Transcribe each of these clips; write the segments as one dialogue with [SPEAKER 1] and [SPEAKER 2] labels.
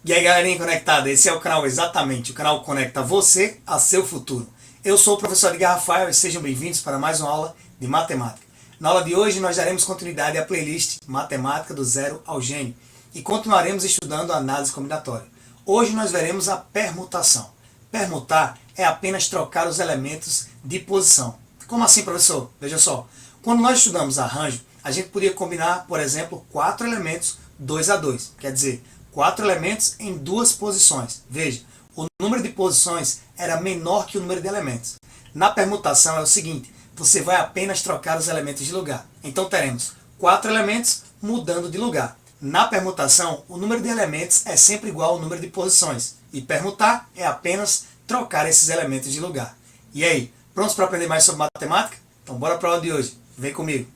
[SPEAKER 1] E aí galerinha conectada, esse é o canal Exatamente, o canal que conecta você a seu futuro. Eu sou o professor Edgar Rafael e sejam bem-vindos para mais uma aula de matemática. Na aula de hoje nós daremos continuidade à playlist Matemática do Zero ao Gênio e continuaremos estudando a análise combinatória. Hoje nós veremos a permutação. Permutar é apenas trocar os elementos de posição. Como assim, professor? Veja só, quando nós estudamos arranjo, a gente podia combinar, por exemplo, 4 elementos 2 a 2, quer dizer, 4 elementos em 2 posições. Veja, o número de posições era menor que o número de elementos. Na permutação é o seguinte, você vai apenas trocar os elementos de lugar. Então teremos 4 elementos mudando de lugar. Na permutação, o número de elementos é sempre igual ao número de posições. E permutar é apenas trocar esses elementos de lugar. E aí, prontos para aprender mais sobre matemática? Então bora para a aula de hoje. Vem comigo.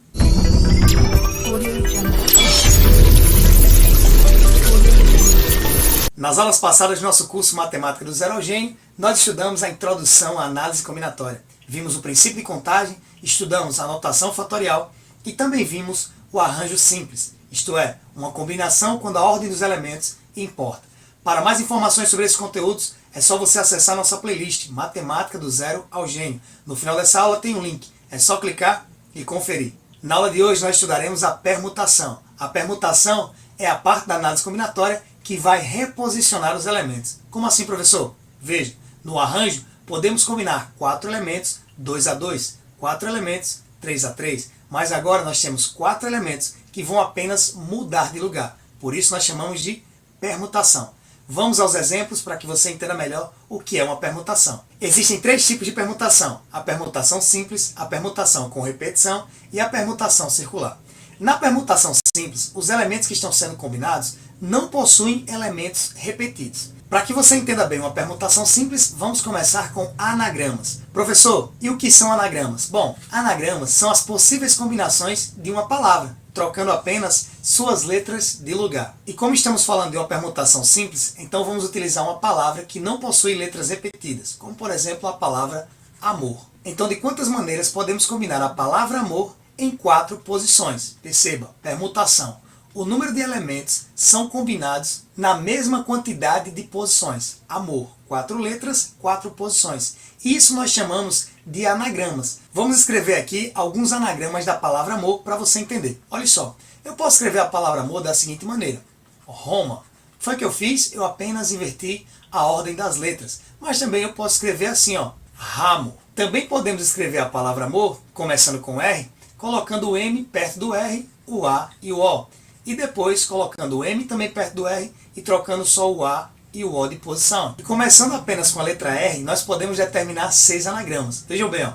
[SPEAKER 1] Nas aulas passadas do nosso curso Matemática do Zero ao Gênio, nós estudamos a introdução à análise combinatória. Vimos o princípio de contagem, estudamos a notação fatorial e também vimos o arranjo simples, isto é, uma combinação quando a ordem dos elementos importa. Para mais informações sobre esses conteúdos, é só você acessar nossa playlist Matemática do Zero ao Gênio. No final dessa aula tem um link, é só clicar e conferir. Na aula de hoje nós estudaremos a permutação. A permutação é a parte da análise combinatória que vai reposicionar os elementos. Como assim, professor? Veja, no arranjo podemos combinar 4 elementos 2 a 2, 4 elementos 3 a 3, mas agora nós temos 4 elementos que vão apenas mudar de lugar. Por isso nós chamamos de permutação. Vamos aos exemplos para que você entenda melhor o que é uma permutação. Existem 3 tipos de permutação: a permutação simples, a permutação com repetição e a permutação circular. Na permutação simples, os elementos que estão sendo combinados não possuem elementos repetidos. Para que você entenda bem uma permutação simples, vamos começar com anagramas. Professor, e o que são anagramas? Bom, anagramas são as possíveis combinações de uma palavra, trocando apenas suas letras de lugar. E como estamos falando de uma permutação simples, então vamos utilizar uma palavra que não possui letras repetidas, como por exemplo a palavra amor. Então de quantas maneiras podemos combinar a palavra amor em 4 posições? Perceba, permutação. O número de elementos são combinados na mesma quantidade de posições. Amor, 4 letras, 4 posições. Isso nós chamamos de anagramas. Vamos escrever aqui alguns anagramas da palavra amor para você entender. Olha só, eu posso escrever a palavra amor da seguinte maneira. Roma. O que foi que eu fiz? Eu apenas inverti a ordem das letras. Mas também eu posso escrever assim, ó, ramo. Também podemos escrever a palavra amor, começando com R, colocando o M perto do R, o A e o O. E depois colocando o M também perto do R e trocando só o A e o O de posição. E começando apenas com a letra R, nós podemos determinar 6 anagramas. Vejam bem, ó.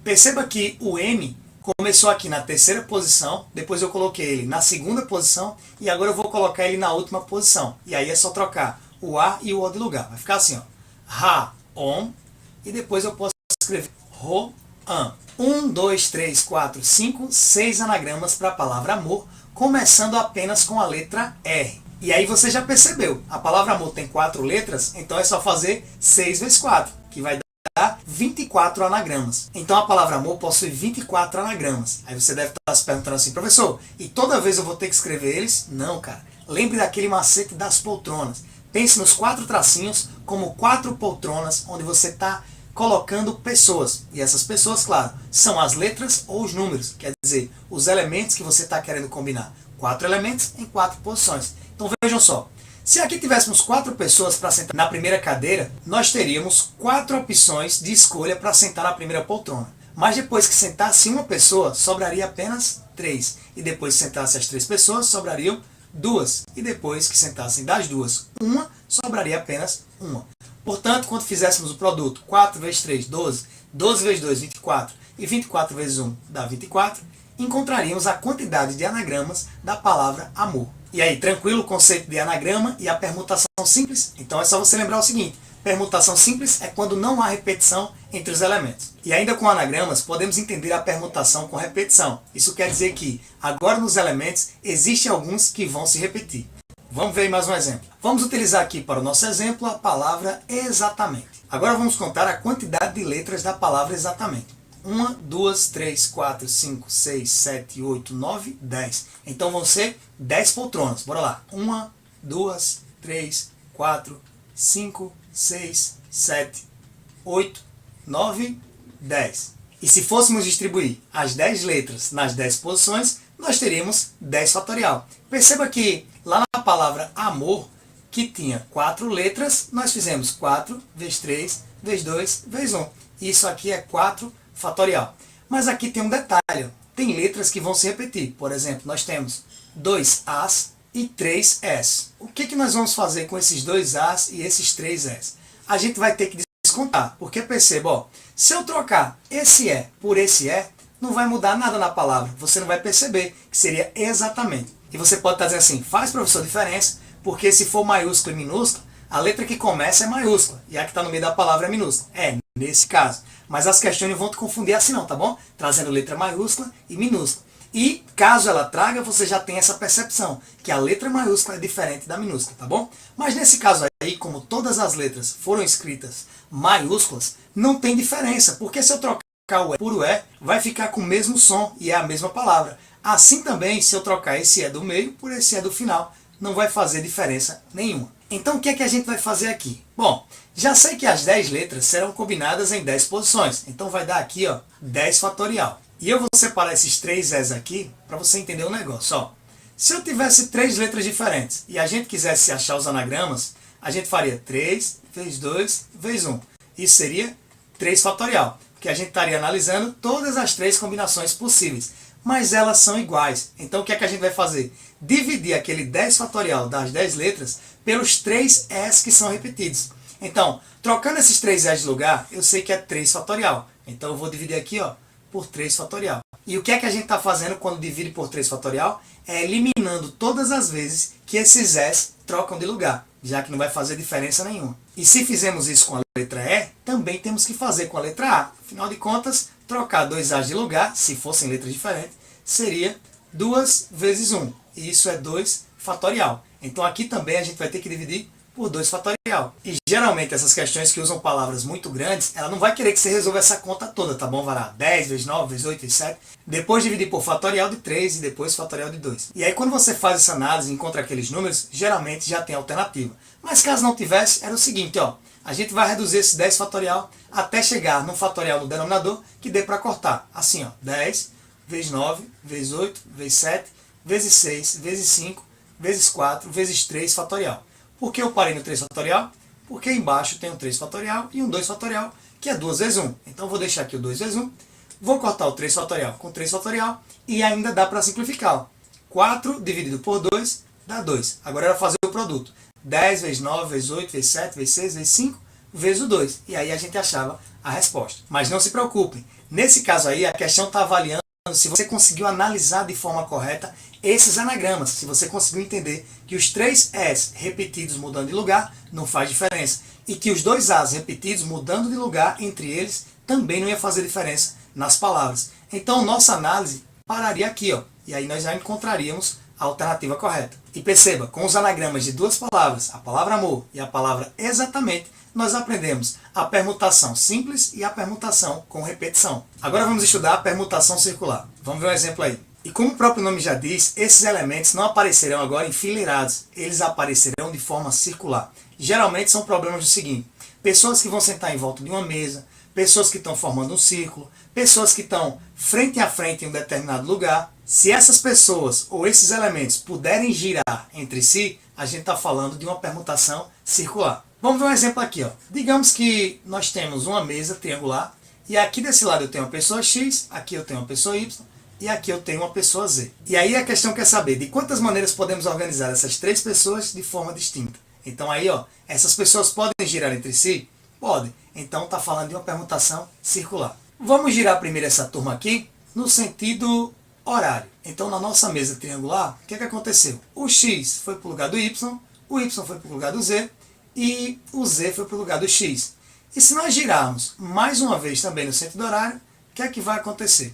[SPEAKER 1] Perceba que o M começou aqui na 3ª posição, depois eu coloquei ele na 2ª posição e agora eu vou colocar ele na última posição. E aí é só trocar o A e o O de lugar. Vai ficar assim, ó. Ra-om e depois eu posso escrever ro-am. 1, 2, 3, 4, 5, 6 anagramas para a palavra amor, começando apenas com a letra R. E aí você já percebeu, a palavra amor tem 4 letras, então é só fazer 6 vezes 4, que vai dar 24 anagramas. Então a palavra amor possui 24 anagramas. Aí você deve estar se perguntando assim, professor, e toda vez eu vou ter que escrever eles? Não, cara. Lembre daquele macete das poltronas. Pense nos 4 tracinhos como 4 poltronas, onde você está colocando pessoas. E essas pessoas, claro, são as letras ou os números. Quer dizer, os elementos que você está querendo combinar. 4 elementos em 4 posições. Então vejam só. Se aqui tivéssemos 4 pessoas para sentar na primeira cadeira, nós teríamos 4 opções de escolha para sentar na primeira poltrona. Mas depois que sentasse uma pessoa, sobraria apenas 3. E depois que sentasse as 3 pessoas, sobrariam 2. E depois que sentassem das 2, uma, sobraria apenas uma. Portanto, quando fizéssemos o produto 4 vezes 3, 12, 12 vezes 2, 24 e 24 vezes 1 dá 24, encontraríamos a quantidade de anagramas da palavra amor. E aí, tranquilo o conceito de anagrama e a permutação simples? Então é só você lembrar o seguinte, permutação simples é quando não há repetição entre os elementos. E ainda com anagramas, podemos entender a permutação com repetição. Isso quer dizer que, agora nos elementos, existem alguns que vão se repetir. Vamos ver mais um exemplo. Vamos utilizar aqui para o nosso exemplo a palavra exatamente. Agora vamos contar a quantidade de letras da palavra exatamente. 1, 2, 3, 4, 5, 6, 7, 8, 9, 10. Então vão ser 10 poltronas. Bora lá. 1, 2, 3, 4, 5, 6, 7, 8, 9, 10. E se fôssemos distribuir as 10 letras nas 10 posições, nós teríamos 10 fatorial. Perceba que lá na palavra amor, que tinha 4 letras, nós fizemos 4 vezes 3, vezes 2, vezes 1. Isso aqui é 4 fatorial. Mas aqui tem um detalhe. Tem letras que vão se repetir. Por exemplo, nós temos 2 As e 3 Es. O que nós vamos fazer com esses 2 As e esses 3 Es? A gente vai ter que descontar. Porque perceba, ó, se eu trocar esse E por esse E, não vai mudar nada na palavra. Você não vai perceber que seria exatamente. E você pode estar dizendo assim, faz, professor, diferença, porque se for maiúsculo e minúsculo, a letra que começa é maiúscula, e a que está no meio da palavra é minúscula. É, nesse caso. Mas as questões não vão te confundir assim não, tá bom? Trazendo letra maiúscula e minúscula. E, caso ela traga, você já tem essa percepção, que a letra maiúscula é diferente da minúscula, tá bom? Mas nesse caso aí, como todas as letras foram escritas maiúsculas, não tem diferença, porque se eu trocar o E por o E, vai ficar com o mesmo som, e é a mesma palavra. Assim também, se eu trocar esse E do meio por esse E do final, não vai fazer diferença nenhuma. Então o que é que a gente vai fazer aqui? Bom, já sei que as 10 letras serão combinadas em 10 posições. Então vai dar aqui, ó, 10 fatorial. E eu vou separar esses 3 Es aqui para você entender o negócio. Ó, se eu tivesse 3 letras diferentes e a gente quisesse achar os anagramas, a gente faria 3 vezes 2 vezes 1. Isso seria 3 fatorial. Porque a gente estaria analisando todas as 3 combinações possíveis. Mas elas são iguais. Então o que é que a gente vai fazer? Dividir aquele 10 fatorial das 10 letras pelos 3 Es que são repetidos. Então, trocando esses 3 Es de lugar, eu sei que é 3 fatorial. Então eu vou dividir aqui, ó, por 3 fatorial. E o que é que a gente está fazendo quando divide por 3 fatorial? É eliminando todas as vezes que esses Es trocam de lugar, já que não vai fazer diferença nenhuma. E se fizemos isso com a letra E, também temos que fazer com a letra A. Afinal de contas, trocar 2 As de lugar, se fossem letras diferentes, seria 2 vezes 1. E isso é 2 fatorial. Então aqui também a gente vai ter que dividir por 2 fatorial. E geralmente essas questões que usam palavras muito grandes, ela não vai querer que você resolva essa conta toda, tá bom? Vai lá, 10 vezes 9 vezes 8 vezes 7. Depois dividir por fatorial de 3 e depois fatorial de 2. E aí quando você faz essa análise e encontra aqueles números, geralmente já tem alternativa. Mas caso não tivesse, era o seguinte, ó. A gente vai reduzir esse 10 fatorial até chegar no fatorial no denominador que dê para cortar. Assim, ó, 10 vezes 9 vezes 8 vezes 7 vezes 6 vezes 5 vezes 4 vezes 3 fatorial. Por que eu parei no 3 fatorial? Porque embaixo tem um 3 fatorial e um 2 fatorial, que é 2 vezes 1. Então vou deixar aqui o 2 vezes 1, vou cortar o 3 fatorial com 3 fatorial e ainda dá para simplificar. Ó. 4 dividido por 2 dá 2. Agora era fazer o produto. 10 vezes 9 vezes 8 vezes 7 vezes 6 vezes 5 vezes o 2. E aí a gente achava a resposta. Mas não se preocupem. Nesse caso aí, a questão está avaliando se você conseguiu analisar de forma correta esses anagramas. Se você conseguiu entender que os 3 Es repetidos mudando de lugar não faz diferença. E que os 2 As repetidos mudando de lugar entre eles também não ia fazer diferença nas palavras. Então nossa análise pararia aqui, ó. E aí nós já encontraríamos a alternativa correta. E perceba, com os anagramas de duas palavras, a palavra amor e a palavra exatamente, nós aprendemos a permutação simples e a permutação com repetição. Agora vamos estudar a permutação circular. Vamos ver um exemplo aí. E como o próprio nome já diz, esses elementos não aparecerão agora enfileirados, eles aparecerão de forma circular. Geralmente são problemas do seguinte: pessoas que vão sentar em volta de uma mesa, pessoas que estão formando um círculo, pessoas que estão frente a frente em um determinado lugar. Se essas pessoas ou esses elementos puderem girar entre si, a gente está falando de uma permutação circular. Vamos ver um exemplo aqui. Ó. Digamos que nós temos uma mesa triangular e aqui desse lado eu tenho uma pessoa X, aqui eu tenho uma pessoa Y e aqui eu tenho uma pessoa Z. E aí a questão quer saber de quantas maneiras podemos organizar essas três pessoas de forma distinta. Então aí, ó, essas pessoas podem girar entre si? Podem. Então está falando de uma permutação circular. Vamos girar primeiro essa turma aqui no sentido horário. Então na nossa mesa triangular, o que aconteceu? O X foi para o lugar do Y, o Y foi para o lugar do Z e o Z foi para o lugar do X. E se nós girarmos mais uma vez também no sentido horário, o que é que vai acontecer?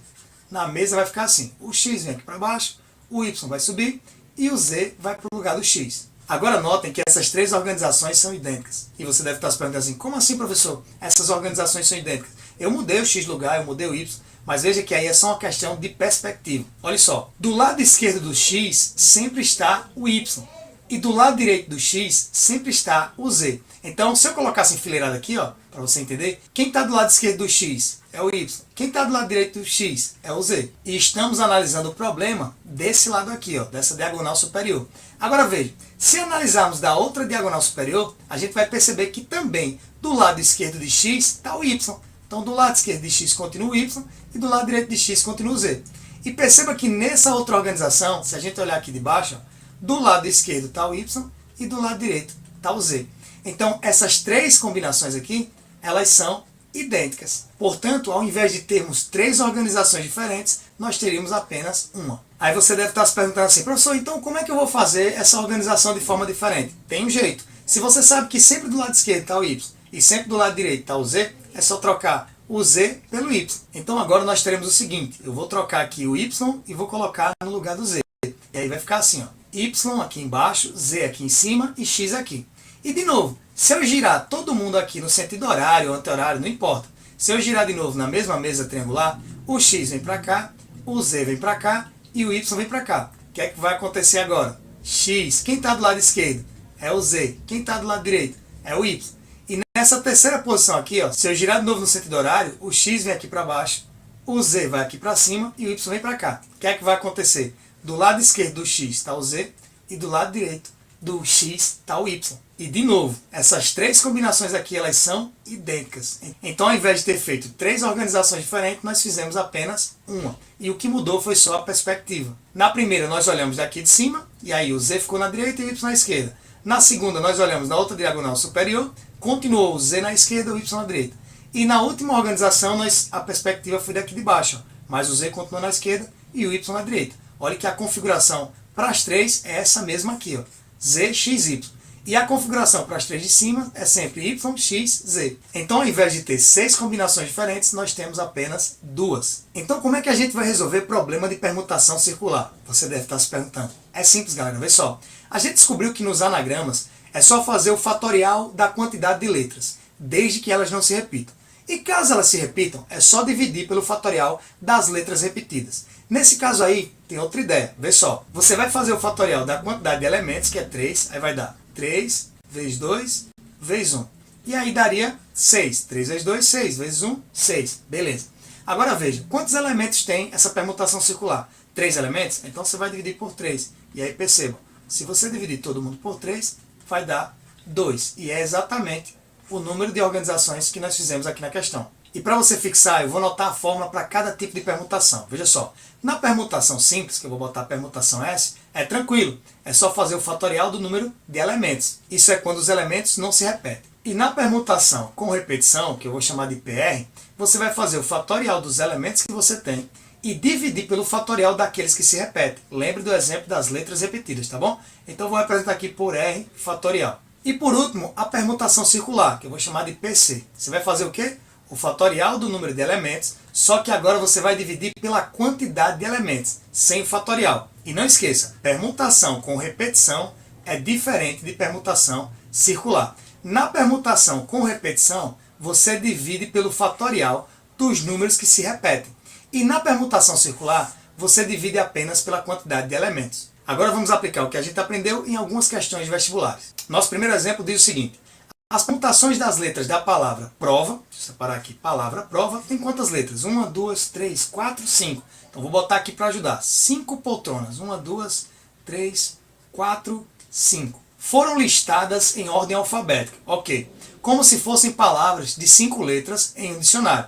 [SPEAKER 1] Na mesa vai ficar assim, o X vem aqui para baixo, o Y vai subir e o Z vai para o lugar do X. Agora notem que essas três organizações são idênticas. E você deve estar se perguntando assim, como assim, professor? Essas organizações são idênticas. Eu mudei o X lugar, eu mudei o Y, mas veja que aí é só uma questão de perspectiva. Olha só, do lado esquerdo do X sempre está o Y. E do lado direito do x sempre está o z. Então, se eu colocasse enfileirado aqui, ó, para você entender, quem está do lado esquerdo do x é o y. Quem está do lado direito do x é o z. E estamos analisando o problema desse lado aqui, ó, dessa diagonal superior. Agora veja, se analisarmos da outra diagonal superior, a gente vai perceber que também do lado esquerdo de x está o y. Então, do lado esquerdo de x continua o y e do lado direito de x continua o z. E perceba que nessa outra organização, se a gente olhar aqui de baixo, ó, do lado esquerdo está o y e do lado direito está o z. Então, essas três combinações aqui, elas são idênticas. Portanto, ao invés de termos três organizações diferentes, nós teríamos apenas uma. Aí você deve estar se perguntando assim, professor, então como é que eu vou fazer essa organização de forma diferente? Tem um jeito. Se você sabe que sempre do lado esquerdo está o y e sempre do lado direito está o z, é só trocar o z pelo y. Então agora nós teremos o seguinte, eu vou trocar aqui o y e vou colocar no lugar do z. E aí vai ficar assim, ó, y aqui embaixo, z aqui em cima e x aqui. E de novo, se eu girar todo mundo aqui no sentido horário ou anti-horário, não importa. Se eu girar de novo na mesma mesa triangular, o x vem para cá, o z vem para cá e o y vem para cá. O que é que vai acontecer agora? X, quem está do lado esquerdo? É o z. Quem está do lado direito? É o y. E nessa terceira posição aqui, ó, se eu girar de novo no sentido horário, o x vem aqui para baixo, o z vai aqui para cima e o y vem para cá. O que é que vai acontecer? Do lado esquerdo do x está o z e do lado direito do x está o y. E de novo, essas três combinações aqui, elas são idênticas. Então, ao invés de ter feito três organizações diferentes, nós fizemos apenas uma. E o que mudou foi só a perspectiva. Na primeira, nós olhamos daqui de cima, e aí o z ficou na direita e o y na esquerda. Na segunda, nós olhamos na outra diagonal superior, continuou o z na esquerda e o y na direita. E na última organização, a perspectiva foi daqui de baixo, ó, mas o z continuou na esquerda e o y na direita. Olha que a configuração para as três é essa mesma aqui, ó, z, x, y. E a configuração para as três de cima é sempre y, x, z. Então, ao invés de ter 6 combinações diferentes, nós temos apenas 2. Então, como é que a gente vai resolver problema de permutação circular? Você deve estar se perguntando. É simples, galera. Vê só. A gente descobriu que nos anagramas é só fazer o fatorial da quantidade de letras, desde que elas não se repitam. E caso elas se repitam, é só dividir pelo fatorial das letras repetidas. Nesse caso aí, tem outra ideia. Vê só. Você vai fazer o fatorial da quantidade de elementos, que é 3, aí vai dar 3 vezes 2 vezes 1. E aí daria 6. 3 vezes 2, 6. Vezes 1, 6. Beleza. Agora veja, quantos elementos tem essa permutação circular? 3 elementos? Então você vai dividir por 3. E aí perceba, se você dividir todo mundo por 3, vai dar 2. E é exatamente o número de organizações que nós fizemos aqui na questão. E para você fixar, eu vou anotar a fórmula para cada tipo de permutação. Veja só, na permutação simples, que eu vou botar a permutação S, é tranquilo. É só fazer o fatorial do número de elementos. Isso é quando os elementos não se repetem. E na permutação com repetição, que eu vou chamar de PR, você vai fazer o fatorial dos elementos que você tem e dividir pelo fatorial daqueles que se repetem. Lembre do exemplo das letras repetidas, tá bom? Então eu vou representar aqui por R fatorial. E por último, a permutação circular, que eu vou chamar de PC. Você vai fazer o quê? O fatorial do número de elementos, só que agora você vai dividir pela quantidade de elementos, sem o fatorial. E não esqueça, permutação com repetição é diferente de permutação circular. Na permutação com repetição, você divide pelo fatorial dos números que se repetem. E na permutação circular, você divide apenas pela quantidade de elementos. Agora vamos aplicar o que a gente aprendeu em algumas questões vestibulares. Nosso primeiro exemplo diz o seguinte. As permutações das letras da palavra prova, deixa eu separar aqui, palavra prova, tem quantas letras? 1, 2, 3, 4, 5. Então vou botar aqui para ajudar. 5 poltronas. 1, 2, 3, 4, 5. Foram listadas em ordem alfabética. Ok. Como se fossem palavras de 5 letras em um dicionário.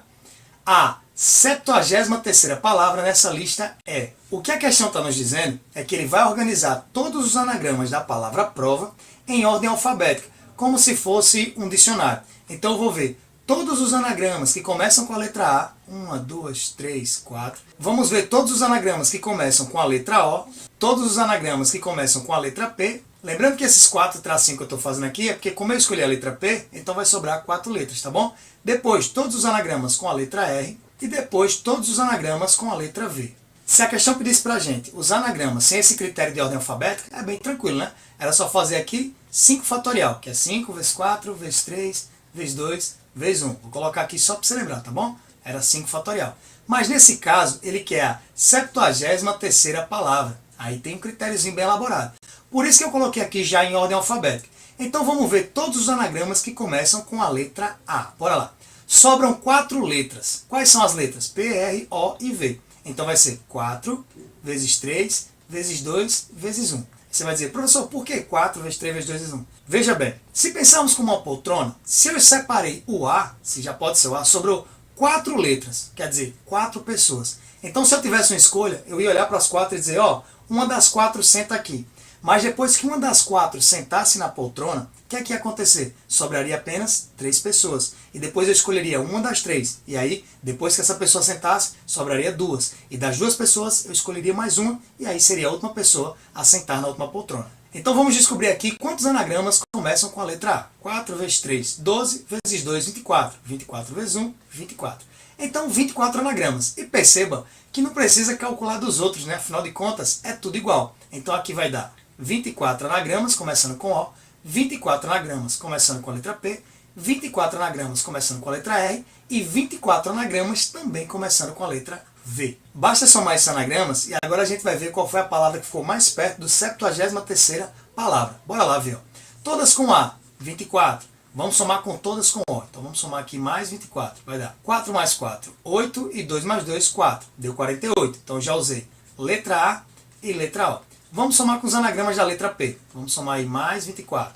[SPEAKER 1] A 73ª palavra nessa lista é. O que a questão está nos dizendo é que ele vai organizar todos os anagramas da palavra prova em ordem alfabética, como se fosse um dicionário. Então eu vou ver todos os anagramas que começam com a letra A, 1, 2, 3, 4. Vamos ver todos os anagramas que começam com a letra O, todos os anagramas que começam com a letra P. Lembrando que esses 4 tracinhos que eu estou fazendo aqui é porque como eu escolhi a letra P, então vai sobrar 4 letras, tá bom? Depois todos os anagramas com a letra R e depois todos os anagramas com a letra V. Se a questão pedisse pra gente os anagramas sem esse critério de ordem alfabética, é bem tranquilo, né? Era só fazer aqui 5 fatorial, que é 5 vezes 4, vezes 3, vezes 2, vezes 1. Vou colocar aqui só para você lembrar, tá bom? Era 5 fatorial. Mas nesse caso, ele quer a 73ª palavra. Aí tem um critériozinho bem elaborado. Por isso que eu coloquei aqui já em ordem alfabética. Então vamos ver todos os anagramas que começam com a letra A. Bora lá. Sobram 4 letras. Quais são as letras? P, R, O e V. Então vai ser 4 vezes 3 vezes 2 vezes 1. Você vai dizer, professor, por que 4 vezes 3 vezes 2 vezes 1? Veja bem, se pensarmos como uma poltrona, se eu separei o A, se já pode ser o A, sobrou 4 letras, quer dizer, 4 pessoas. Então se eu tivesse uma escolha, eu ia olhar para as 4 e dizer, ó, uma das 4 senta aqui. Mas depois que uma das 4 sentasse na poltrona, o que é que ia acontecer? Sobraria apenas 3 pessoas. E depois eu escolheria uma das 3. E aí, depois que essa pessoa sentasse, sobraria 2. E das 2 pessoas, eu escolheria mais uma. E aí seria a última pessoa a sentar na última poltrona. Então vamos descobrir aqui quantos anagramas começam com a letra A. 4 vezes 3, 12, vezes 2, 24. 24 vezes 1, 24. Então 24 anagramas. E perceba que não precisa calcular dos outros, né? Afinal de contas, é tudo igual. Então aqui vai dar 24 anagramas, começando com O, 24 anagramas, começando com a letra P, 24 anagramas, começando com a letra R, e 24 anagramas, também começando com a letra V. Basta somar esses anagramas, e agora a gente vai ver qual foi a palavra que ficou mais perto do 73ª palavra. Bora lá ver. Ó. Todas com A, 24. Vamos somar com todas com O. Então vamos somar aqui mais 24. Vai dar 4 mais 4, 8, e 2 mais 2, 4. Deu 48. Então já usei letra A e letra O. Vamos somar com os anagramas da letra P. Vamos somar aí mais 24.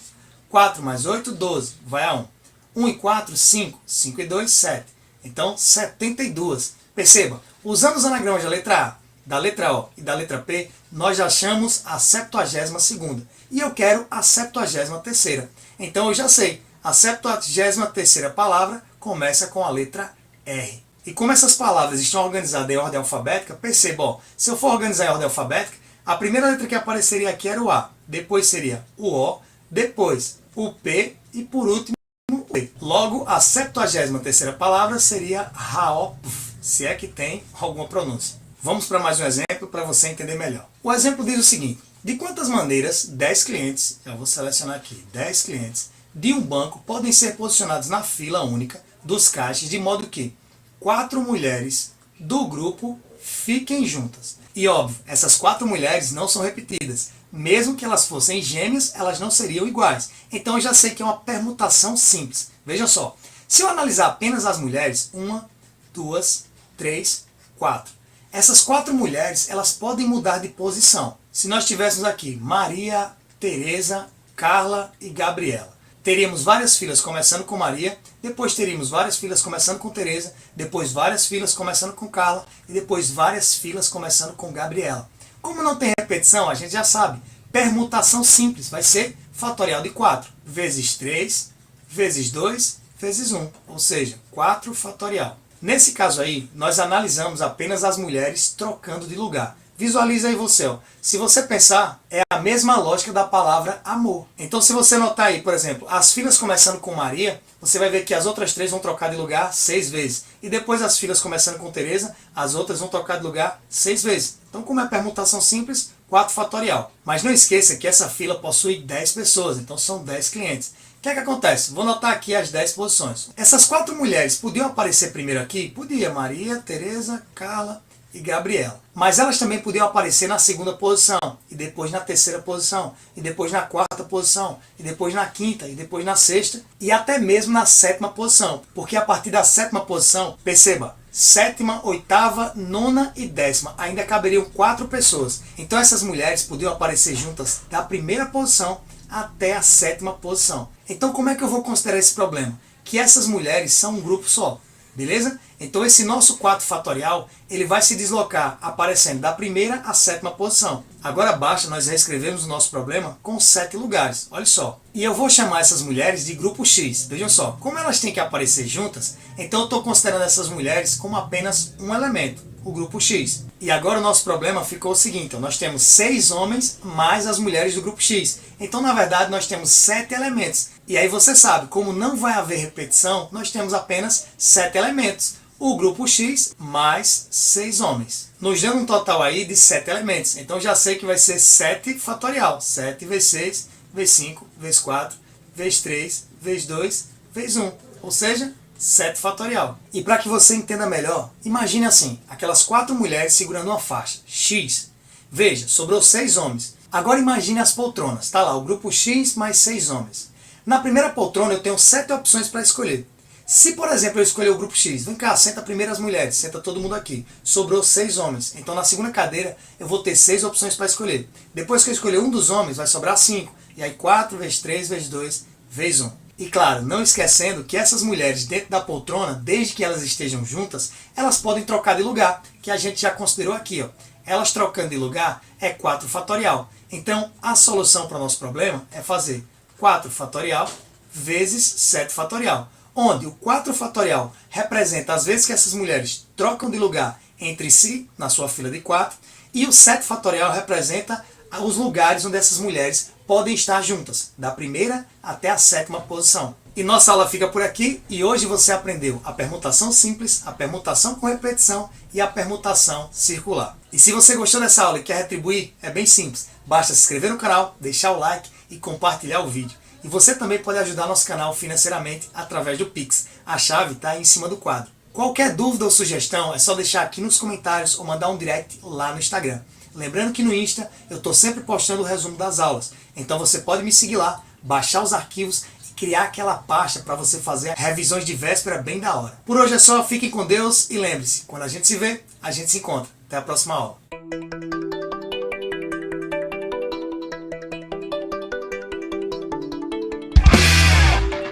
[SPEAKER 1] 4 mais 8, 12. Vai a 1. 1 e 4, 5. 5 e 2, 7. Então, 72. Perceba, usando os anagramas da letra A, da letra O e da letra P, nós já achamos a 72ª. E eu quero a 73ª. Então eu já sei, a 73ª palavra começa com a letra R. E como essas palavras estão organizadas em ordem alfabética, perceba, ó, se eu for organizar em ordem alfabética, a primeira letra que apareceria aqui era o A, depois seria o O, depois o P e por último o E. Logo, a 73ª palavra seria RAOP, se é que tem alguma pronúncia. Vamos para mais um exemplo para você entender melhor. O exemplo diz o seguinte, de quantas maneiras 10 clientes, eu vou selecionar aqui, 10 clientes de um banco podem ser posicionados na fila única dos caixas de modo que 4 mulheres do grupo fiquem juntas. E óbvio, essas 4 mulheres não são repetidas. Mesmo que elas fossem gêmeas, elas não seriam iguais. Então eu já sei que é uma permutação simples. Veja só, se eu analisar apenas as mulheres, 1, 2, 3, 4. Essas 4 mulheres, elas podem mudar de posição. Se nós tivéssemos aqui Maria, Teresa, Carla e Gabriela. Teríamos várias filas começando com Maria, depois teríamos várias filas começando com Teresa, depois várias filas começando com Carla e depois várias filas começando com Gabriela. Como não tem repetição, a gente já sabe, permutação simples, vai ser fatorial de 4, vezes 3, vezes 2, vezes 1, ou seja, 4 fatorial. Nesse caso aí, nós analisamos apenas as mulheres trocando de lugar. Visualiza aí você, ó. Se você pensar, é a mesma lógica da palavra amor. Então se você notar aí, por exemplo, as filas começando com Maria, você vai ver que as outras 3 vão trocar de lugar 6 vezes. E depois as filas começando com Teresa, as outras vão trocar de lugar 6 vezes. Então como é permutação simples, 4 fatorial. Mas não esqueça que essa fila possui 10 pessoas, então são 10 clientes. O que é que acontece? Vou notar aqui as 10 posições. Essas 4 mulheres podiam aparecer primeiro aqui? Podia, Maria, Teresa, Carla e Gabriela. Mas elas também podiam aparecer na segunda posição, e depois na terceira posição, e depois na quarta posição, e depois na quinta, e depois na sexta, e até mesmo na 7ª posição. Porque a partir da 7ª posição, perceba, 7ª, 8ª, 9ª e 10ª, ainda caberiam 4 pessoas. Então essas mulheres podiam aparecer juntas da primeira posição até a 7ª posição. Então como é que eu vou considerar esse problema? Que essas mulheres são um grupo só. Beleza? Então esse nosso 4 fatorial, ele vai se deslocar aparecendo da primeira à 7ª posição. Agora basta nós reescrevermos o nosso problema com 7 lugares. Olha só. E eu vou chamar essas mulheres de grupo X. Vejam só. Como elas têm que aparecer juntas, então eu estou considerando essas mulheres como apenas um elemento, o grupo X. E agora o nosso problema ficou o seguinte. Nós temos 6 homens mais as mulheres do grupo X. Então na verdade nós temos 7 elementos. E aí você sabe, como não vai haver repetição, nós temos apenas 7 elementos. O grupo X mais 6 homens. Nos dando um total aí de 7 elementos. Então já sei que vai ser 7 fatorial. 7 vezes 6, vezes 5, vezes 4, vezes 3, vezes 2, vezes 1. Ou seja, 7 fatorial. E para que você entenda melhor, imagine assim, aquelas 4 mulheres segurando uma faixa, X. Veja, sobrou 6 homens. Agora imagine as poltronas. Está lá o grupo X mais 6 homens. Na primeira poltrona eu tenho 7 opções para escolher. Se, por exemplo, eu escolher o grupo X, vem cá, senta primeiro as mulheres, senta todo mundo aqui. Sobrou 6 homens. Então na segunda cadeira eu vou ter 6 opções para escolher. Depois que eu escolher um dos homens, vai sobrar 5. E aí 4 vezes 3 vezes 2 vezes 1. E claro, não esquecendo que essas mulheres dentro da poltrona, desde que elas estejam juntas, elas podem trocar de lugar, que a gente já considerou aqui, ó. Elas trocando de lugar é 4 fatorial. Então a solução para o nosso problema é fazer 4 fatorial vezes 7 fatorial. Onde o 4 fatorial representa as vezes que essas mulheres trocam de lugar entre si, na sua fila de 4, e o 7 fatorial representa os lugares onde essas mulheres podem estar juntas, da primeira até a 7ª posição. E nossa aula fica por aqui, e hoje você aprendeu a permutação simples, a permutação com repetição e a permutação circular. E se você gostou dessa aula e quer retribuir, é bem simples, basta se inscrever no canal, deixar o like e compartilhar o vídeo. E você também pode ajudar nosso canal financeiramente através do Pix. A chave está aí em cima do quadro. Qualquer dúvida ou sugestão é só deixar aqui nos comentários ou mandar um direct lá no Instagram. Lembrando que no Insta eu estou sempre postando o resumo das aulas. Então você pode me seguir lá, baixar os arquivos e criar aquela pasta para você fazer revisões de véspera bem da hora. Por hoje é só, fiquem com Deus e lembre-se, quando a gente se vê, a gente se encontra. Até a próxima aula.